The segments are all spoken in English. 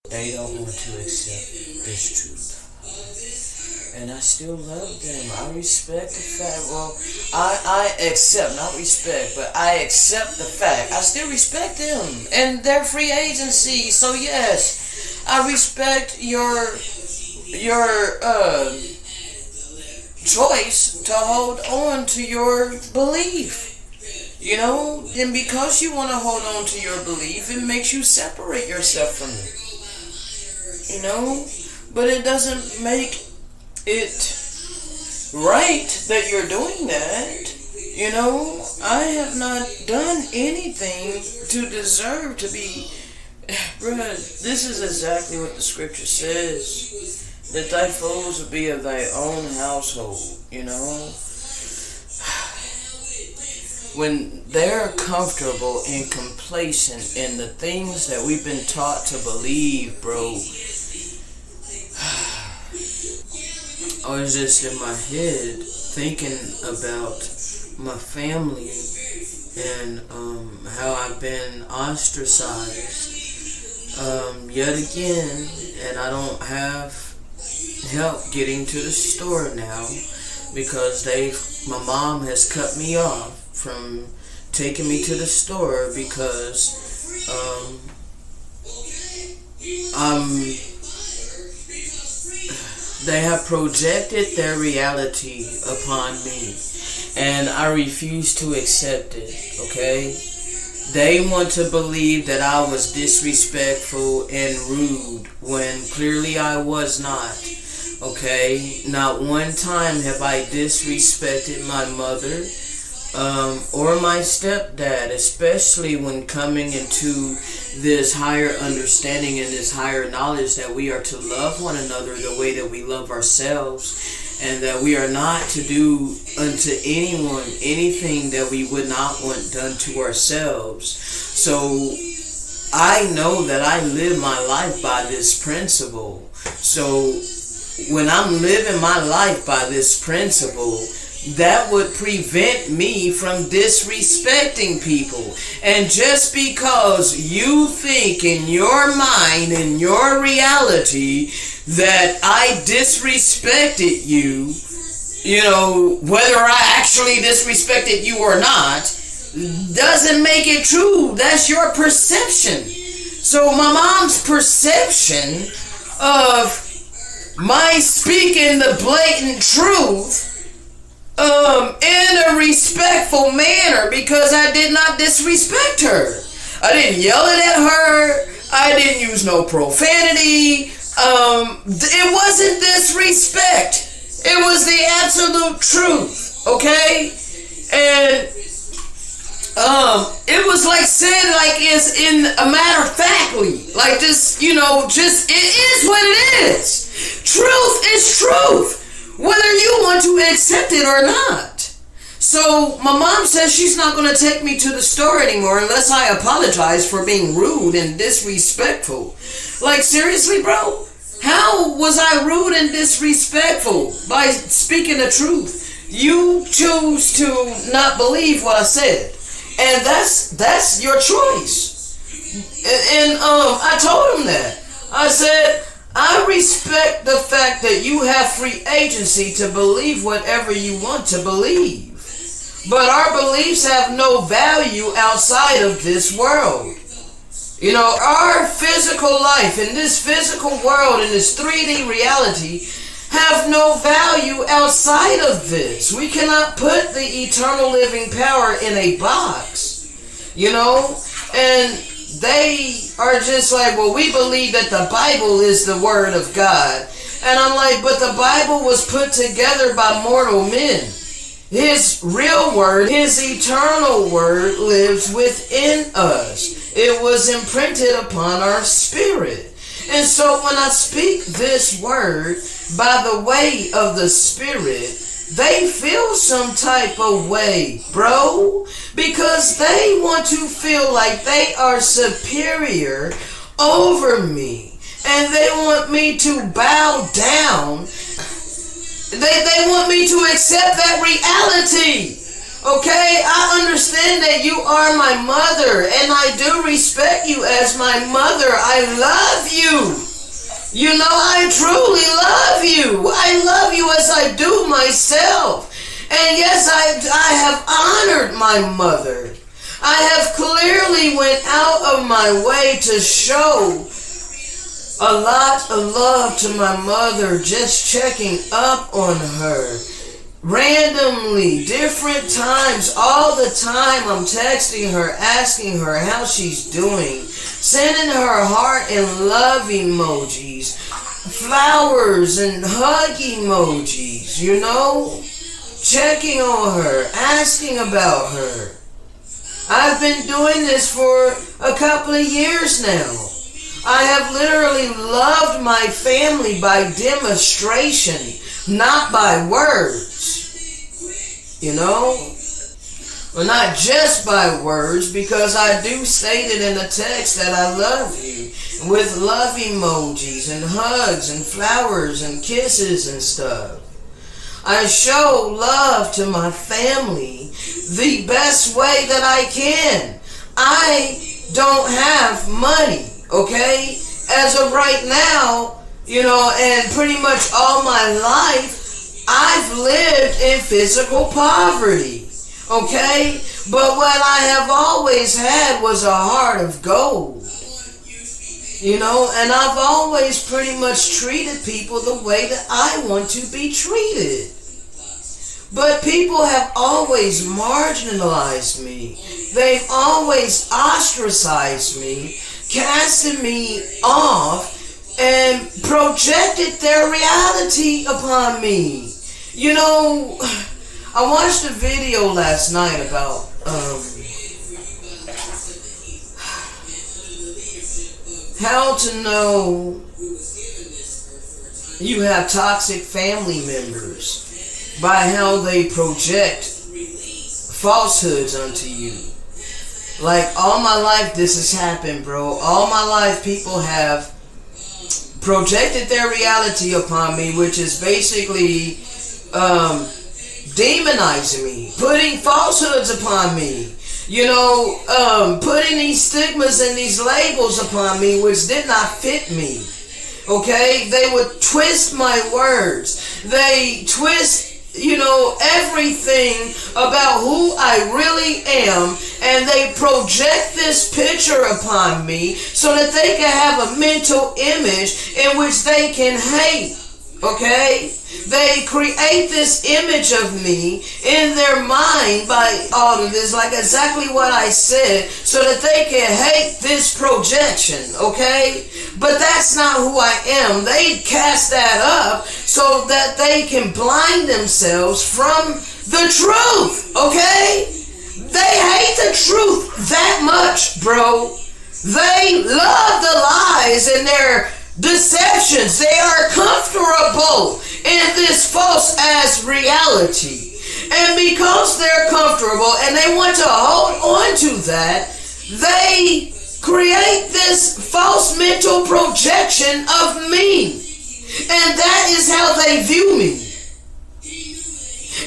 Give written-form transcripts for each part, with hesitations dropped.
They don't want to accept this truth. And I still love them. I respect the fact. Well, I accept, not respect, but I accept the fact. I still respect them and their free agency. So yes, I respect your choice to hold on to your belief. You know, and because you want to hold on to your belief, it makes you separate yourself from it. You know, but it doesn't make it right that you're doing that. You know, I have not done anything to deserve to be. Bruh, this is exactly what the scripture says, that thy foes will be of thy own household. You know, when they're comfortable and complacent in the things that we've been taught to believe, bro. I was just in my head thinking about my family and how I've been ostracized yet again, and I don't have help getting to the store now because my mom has cut me off from taking me to the store because they have projected their reality upon me, and I refuse to accept it, okay? They want to believe that I was disrespectful and rude when clearly I was not, okay? Not one time have I disrespected my mother or my stepdad, especially when coming into this higher understanding and this higher knowledge that we are to love one another the way that we love ourselves, and that we are not to do unto anyone anything that we would not want done to ourselves. So I know that I live my life by this principle. So when I'm living my life by this principle, that would prevent me from disrespecting people. And just because you think in your mind, in your reality, that I disrespected you, you know, whether I actually disrespected you or not, doesn't make it true. That's your perception. So my mom's perception of my speaking the blatant truth in a respectful manner, because I did not disrespect her. I didn't yell it at her. I didn't use no profanity. It wasn't disrespect. It was the absolute truth, okay? And it was like said like it's in a matter of factly. Like just, you know, just it is what it is. Truth is truth, whether you want to accept it or not. So my mom says she's not going to take me to the store anymore unless I apologize for being rude and disrespectful. Like seriously, bro? How was I rude and disrespectful by speaking the truth? You choose to not believe what I said, and that's your choice. And I told him that. I said, I respect the fact that you have free agency to believe whatever you want to believe. But our beliefs have no value outside of this world. You know, our physical life in this physical world, in this 3D reality, have no value outside of this. We cannot put the eternal living power in a box. You know? And they are just like, well, we believe that the Bible is the Word of God. And I'm like, but the Bible was put together by mortal men. His real word, his eternal word, lives within us. It was imprinted upon our spirit. And so when I speak this word by the way of the Spirit, they feel some type of way, bro, because they want to feel like they are superior over me, and they want me to bow down. They want me to accept that reality. Okay, I understand that you are my mother, and I do respect you as my mother. I love you. You know, I truly love you. I love you as I do myself. And yes, I have honored my mother. I have clearly went out of my way to show a lot of love to my mother, just checking up on her. Randomly, different times, all the time I'm texting her, asking her how she's doing, sending her heart and love emojis, flowers and hug emojis, you know, checking on her, asking about her. I've been doing this for a couple of years now. I have literally loved my family by demonstration, not by words. You know? Well, not just by words, because I do state it in the text that I love you with love emojis and hugs and flowers and kisses and stuff. I show love to my family the best way that I can. I don't have money, okay? As of right now, you know, and pretty much all my life, I've lived in physical poverty, okay? But what I have always had was a heart of gold, you know? And I've always pretty much treated people the way that I want to be treated. But people have always marginalized me. They've always ostracized me, casted me off, and projected their reality upon me. You know, I watched a video last night about how to know you have toxic family members by how they project falsehoods unto you. Like, all my life this has happened, bro. All my life people have projected their reality upon me, which is basically demonizing me, putting falsehoods upon me, you know, putting these stigmas and these labels upon me which did not fit me. Okay, they would twist my words. They twist, you know, everything about who I really am, and they project this picture upon me so that they can have a mental image in which they can hate. Okay? They create this image of me in their mind by all of this, like exactly what I said, so that they can hate this projection, okay? But that's not who I am. They cast that up so that they can blind themselves from the truth, okay? They hate the truth that much, bro. They love the lies and their deceptions. They are comfortable in this false ass reality. And because they're comfortable and they want to hold on to that, they create this false mental projection of me. And that is how they view me.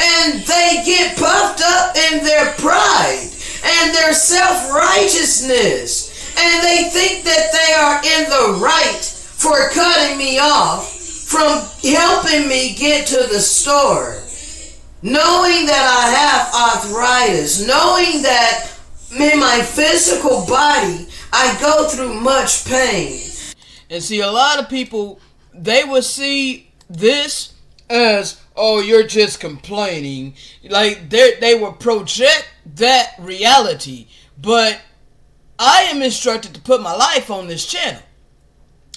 And they get puffed up in their pride and their self-righteousness. And they think that they are in the right for cutting me off from helping me get to the store. Knowing that I have arthritis, knowing that in my physical body I go through much pain. And see, a lot of people, they will see this as, oh, you're just complaining. Like, they will project that reality. But I am instructed to put my life on this channel.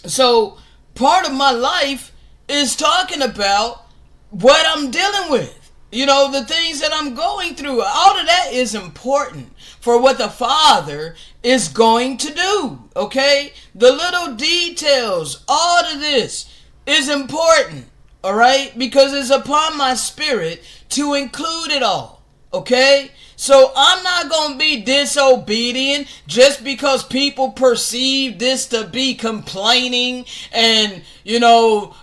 So part of my life is talking about what I'm dealing with. You know, the things that I'm going through. All of that is important for what the Father is going to do. Okay? The little details, all of this is important. Alright? Because it's upon my spirit to include it all. Okay? So I'm not going to be disobedient just because people perceive this to be complaining and, you know,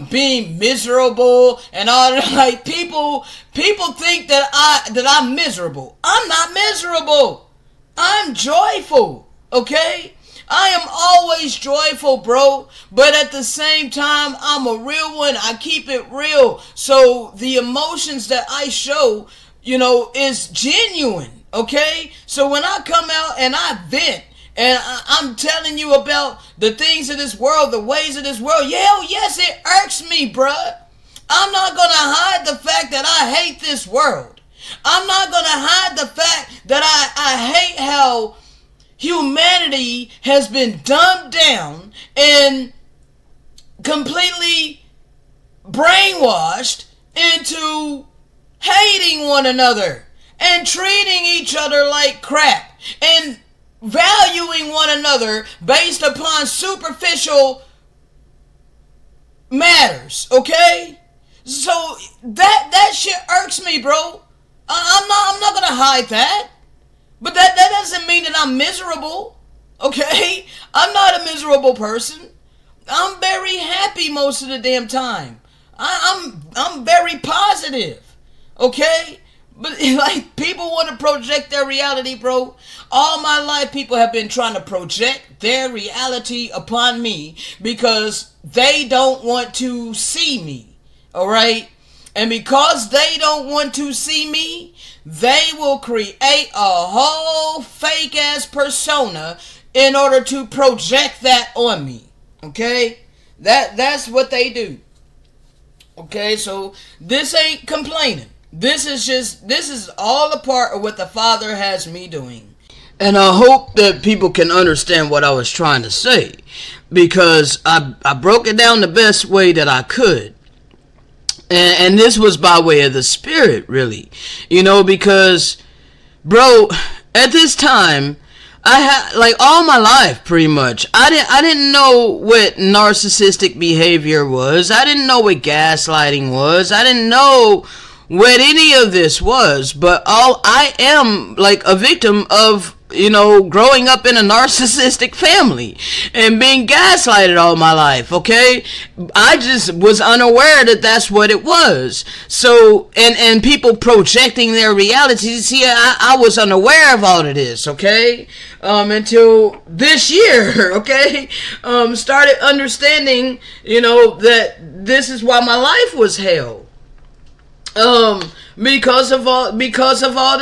being miserable and all that. Like people think that I'm miserable. I'm not miserable. I'm joyful. Okay? I am always joyful, bro. But at the same time, I'm a real one. I keep it real. So the emotions that I show, is genuine. Okay? So when I come out and I vent, and I'm telling you about the things of this world, the ways of this world, yes, it irks me, bruh. I'm not going to hide the fact that I hate this world. I'm not going to hide the fact that I hate how humanity has been dumbed down and completely brainwashed into hating one another and treating each other like crap and valuing one another based upon superficial matters, okay? So that shit irks me, bro. I'm not gonna hide that. But that doesn't mean that I'm miserable, okay? I'm not a miserable person. I'm very happy most of the damn time. I'm very positive, okay? But like people want to project their reality, bro. All my life people have been trying to project their reality upon me because they don't want to see me, all right? And because they don't want to see me, they will create a whole fake ass persona in order to project that on me. Okay? That's what they do. Okay, so this ain't complaining. This is all a part of what the Father has me doing. And I hope that people can understand what I was trying to say, because I broke it down the best way that I could. And this was by way of the Spirit, really. Because, bro, at this time, I had, like, all my life, pretty much, I didn't know what narcissistic behavior was. I didn't know what gaslighting was. I didn't know what any of this was. But I am, like, a victim of, growing up in a narcissistic family and being gaslighted all my life, okay? I just was unaware that that's what it was. So, and people projecting their realities, see, I was unaware of all of this, okay? Until this year, okay? Started understanding, that this is why my life was hell. Because of all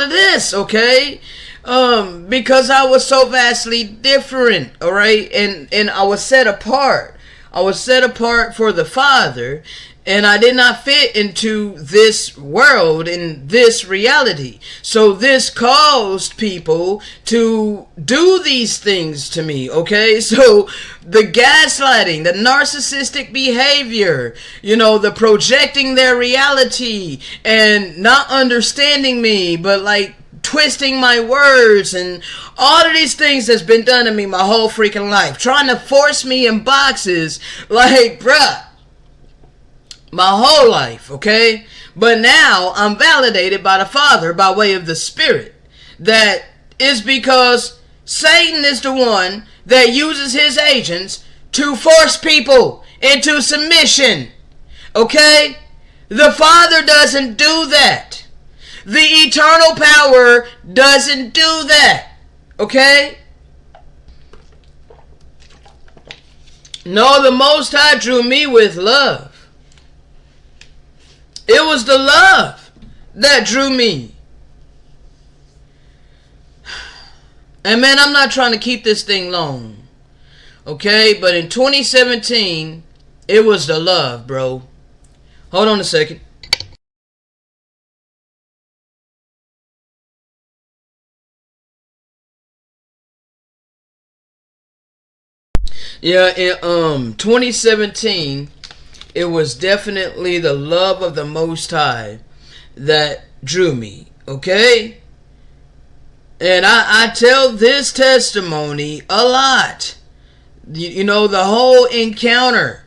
of this, okay? Because I was so vastly different, all right, and I was set apart. I was set apart for the Father, and I did not fit into this world and this reality. So this caused people to do these things to me, okay? So the gaslighting, the narcissistic behavior, the projecting their reality and not understanding me, but like twisting my words and all of these things that's been done to me my whole freaking life, trying to force me in boxes, like, bruh, my whole life, okay? But now I'm validated by the Father by way of the Spirit. That is because Satan is the one that uses his agents to force people into submission, okay? The Father doesn't do that. The eternal power doesn't do that. Okay? No, the Most High drew me with love. It was the love that drew me. And man, I'm not trying to keep this thing long. Okay? But in 2017, it was the love, bro. Hold on a second. Yeah, in 2017, it was definitely the love of the Most High that drew me, okay? And I tell this testimony a lot. The whole encounter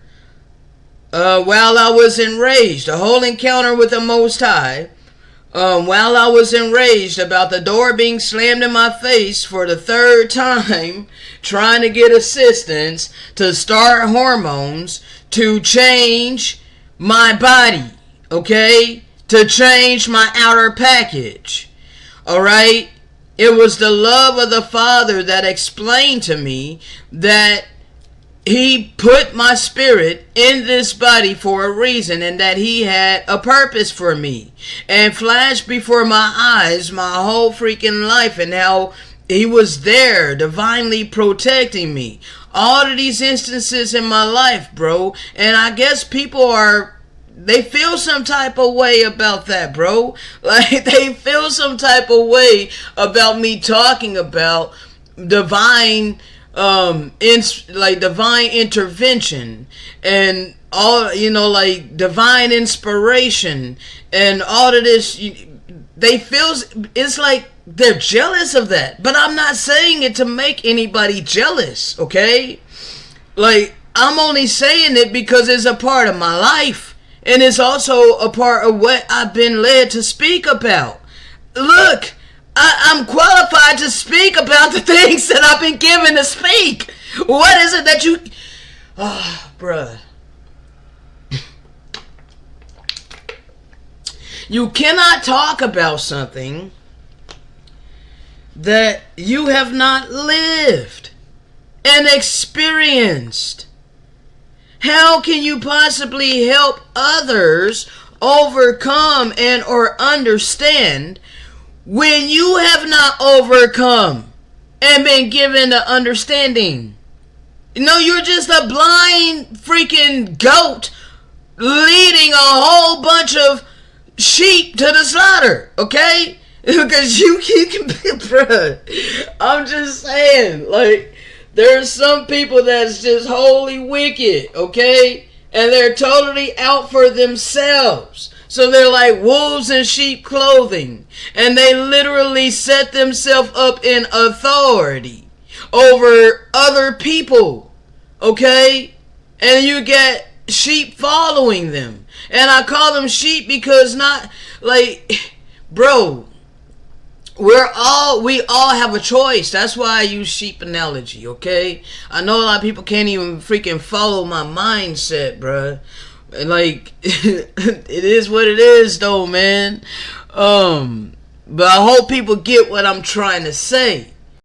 while I was enraged, the whole encounter with the Most High While I was enraged about the door being slammed in my face for the third time, trying to get assistance to start hormones to change my body, okay? To change my outer package, alright? It was the love of the Father that explained to me that He put my spirit in this body for a reason, and that He had a purpose for me, and flashed before my eyes my whole freaking life and how He was there divinely protecting me. All of these instances in my life, bro, and I guess they feel some type of way about that, bro. Like, they feel some type of way about me talking about divine divine intervention and all, like divine inspiration and all of this. They feel it's like they're jealous of that, but I'm not saying it to make anybody jealous, okay? Like, I'm only saying it because it's a part of my life, and it's also a part of what I've been led to speak about. Look, I'm qualified to speak about the things that I've been given to speak. What is it that you... bruh. You cannot talk about something that you have not lived and experienced. How can you possibly help others overcome and or understand when you have not overcome and been given the understanding? You're just a blind freaking goat leading a whole bunch of sheep to the slaughter, okay? Because you can be, bruh. I'm just saying, like, there's some people that's just wholly wicked, okay? And they're totally out for themselves. So they're like wolves in sheep clothing. And they literally set themselves up in authority over other people, okay? And you get sheep following them. And I call them sheep because not, like, bro, we all have a choice. That's why I use sheep analogy, okay? I know a lot of people can't even freaking follow my mindset, bruh. Like, it is what it is, though, man. But I hope people get what I'm trying to say.